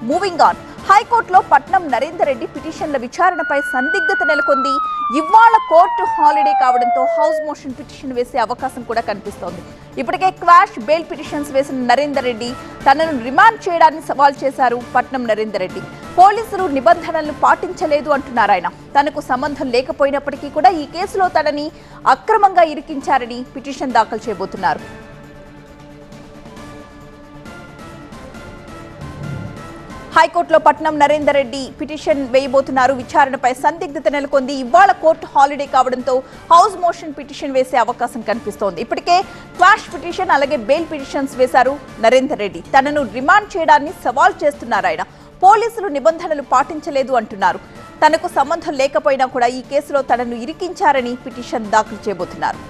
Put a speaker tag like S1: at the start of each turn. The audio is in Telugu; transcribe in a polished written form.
S1: Moving on. హైకోర్టులో పట్నం నరేందర్ రెడ్డి పిటిషన్ల విచారణపై సందిగ్ధత నెలకొంది. ఇవాళ కోర్టు హాలిడే కావడంతో హౌస్ మోషన్ పిటిషన్ వేసే అవకాశం కూడా కనిపిస్తోంది. ఇప్పటికే క్వాష్ బెయిల్ పిటిషన్స్ వేసిన నరేందర్ రెడ్డి తనను రిమాండ్ చేయడాన్ని సవాల్ చేశారు పట్నం నరేందర్ రెడ్డి. పోలీసులు నిబంధనలను పాటించలేదు అంటున్నారు ఆయన. తనకు సంబంధం లేకపోయినప్పటికీ కూడా ఈ కేసులో తనని అక్రమంగా ఇరికించారని పిటిషన్ దాఖలు చేయబోతున్నారు. హైకోర్టులో పట్నం నరేందర్ రెడ్డి పిటిషన్ వేయబోతున్నారు. విచారణపై సందిగ్ధత నెలకొంది. ఇవాళ కోర్టు హాలిడే కావడంతో హౌస్ మోషన్ పిటిషన్ వేసే అవకాశం కనిపిస్తోంది. ఇప్పటికే క్వాష్ పిటిషన్ అలాగే బెయిల్ పిటిషన్స్ వేశారు నరేందర్ రెడ్డి. తనను రిమాండ్ చేయడాన్ని సవాల్ చేస్తున్నారు ఆయన. పోలీసులు నిబంధనలు పాటించలేదు అంటున్నారు. తనకు సంబంధం లేకపోయినా కూడా ఈ కేసులో తనను ఇరికించారని పిటిషన్ దాఖలు చేయబోతున్నారు.